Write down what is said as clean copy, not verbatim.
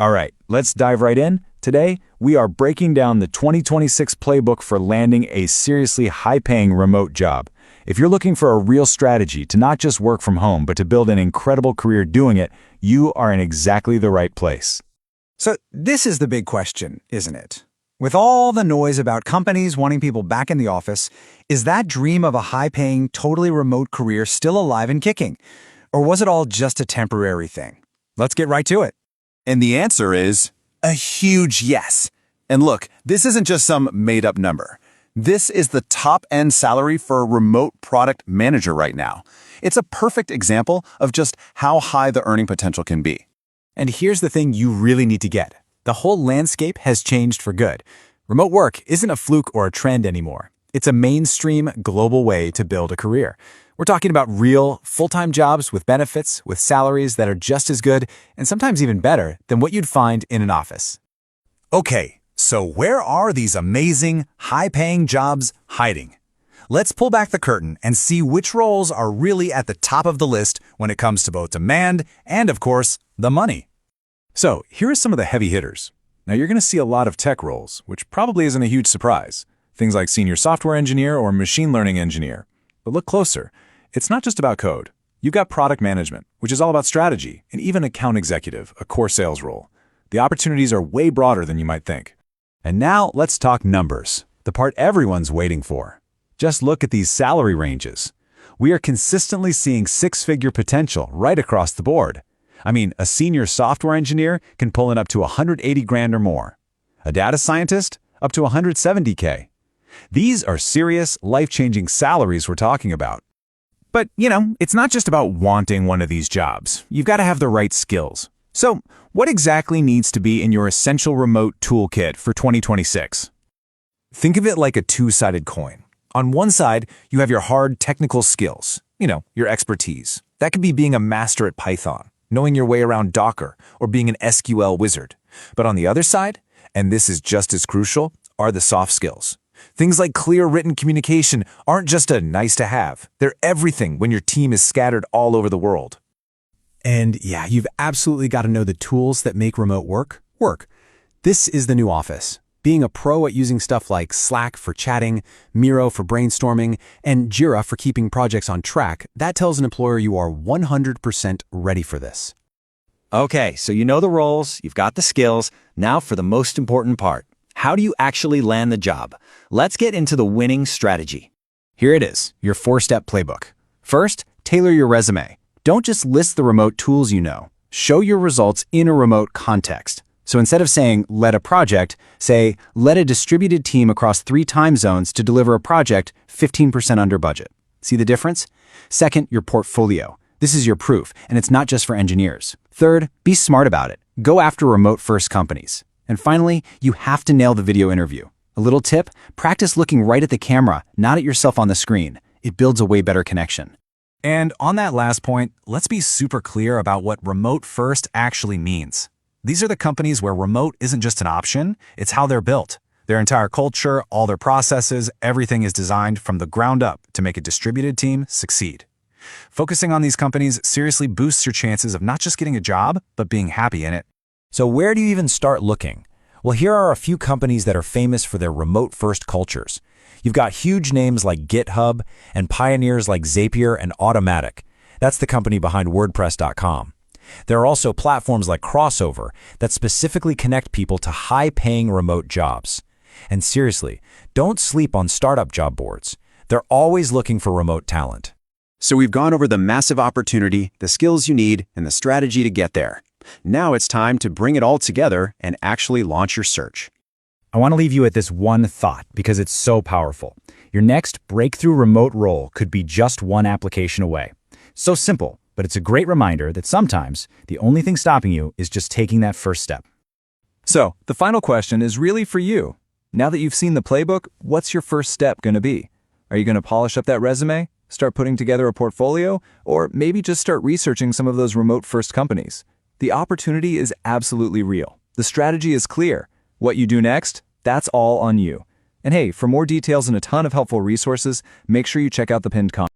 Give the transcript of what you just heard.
All right, let's dive right in. Today, we are breaking down the 2026 playbook for landing a seriously high-paying remote job. If you're looking for a real strategy to not just work from home, but to build an incredible career doing it, you are in exactly the right place. So this is the big question, isn't it? With all the noise about companies wanting people back in the office, is that dream of a high-paying, totally remote career still alive and kicking? Or was it all just a temporary thing? Let's get right to it. And the answer is a huge yes. And look, this isn't just some made-up number. This is the top-end salary for a remote product manager right now. It's a perfect example of just how high the earning potential can be. And here's the thing you really need to get. The whole landscape has changed for good. Remote work isn't a fluke or a trend anymore. It's a mainstream, global way to build a career. We're talking about real, full-time jobs with benefits, with salaries that are just as good, and sometimes even better, than what you'd find in an office. Okay, so where are these amazing, high-paying jobs hiding? Let's pull back the curtain and see which roles are really at the top of the list when it comes to both demand and, of course, the money. So, here are some of the heavy hitters. Now, you're going to see a lot of tech roles, which probably isn't a huge surprise. Things like senior software engineer or machine learning engineer. But look closer. It's not just about code. You've got product management, which is all about strategy, and even account executive, a core sales role. The opportunities are way broader than you might think. And now let's talk numbers, the part everyone's waiting for. Just look at these salary ranges. We are consistently seeing six-figure potential right across the board. I mean, a senior software engineer can pull in up to 180 grand or more. A data scientist, up to 170K. These are serious, life-changing salaries we're talking about. But, it's not just about wanting one of these jobs. You've got to have the right skills. So, what exactly needs to be in your essential remote toolkit for 2026? Think of it like a two-sided coin. On one side, you have your hard technical skills, your expertise. That could be being a master at Python, knowing your way around Docker, or being an SQL wizard. But on the other side, and this is just as crucial, are the soft skills. Things like clear written communication aren't just a nice to have. They're everything when your team is scattered all over the world. And yeah, you've absolutely got to know the tools that make remote work. This is the new office. Being a pro at using stuff like Slack for chatting, Miro for brainstorming, and Jira for keeping projects on track, that tells an employer you are 100% ready for this. Okay, so you know the roles, you've got the skills. Now for the most important part. How do you actually land the job? Let's get into the winning strategy. Here it is, your 4-step playbook. First, tailor your resume. Don't just list the remote tools you know. Show your results in a remote context. So instead of saying, led a project, say, led a distributed team across 3 time zones to deliver a project 15% under budget. See the difference? Second, your portfolio. This is your proof, and it's not just for engineers. Third, be smart about it. Go after remote-first companies. And finally, you have to nail the video interview. A little tip, practice looking right at the camera, not at yourself on the screen. It builds a way better connection. And on that last point, let's be super clear about what remote first actually means. These are the companies where remote isn't just an option, it's how they're built. Their entire culture, all their processes, everything is designed from the ground up to make a distributed team succeed. Focusing on these companies seriously boosts your chances of not just getting a job, but being happy in it. So where do you even start looking? Well, here are a few companies that are famous for their remote-first cultures. You've got huge names like GitHub and pioneers like Zapier and Automatic. That's the company behind WordPress.com. There are also platforms like Crossover that specifically connect people to high-paying remote jobs. And seriously, don't sleep on startup job boards. They're always looking for remote talent. So we've gone over the massive opportunity, the skills you need, and the strategy to get there. Now it's time to bring it all together and actually launch your search. I want to leave you with this one thought because it's so powerful. Your next breakthrough remote role could be just one application away. So simple, but it's a great reminder that sometimes the only thing stopping you is just taking that first step. So, the final question is really for you. Now that you've seen the playbook, what's your first step going to be? Are you going to polish up that resume, start putting together a portfolio, or maybe just start researching some of those remote-first companies? The opportunity is absolutely real. The strategy is clear. What you do next, that's all on you. And hey, for more details and a ton of helpful resources, make sure you check out the pinned comment.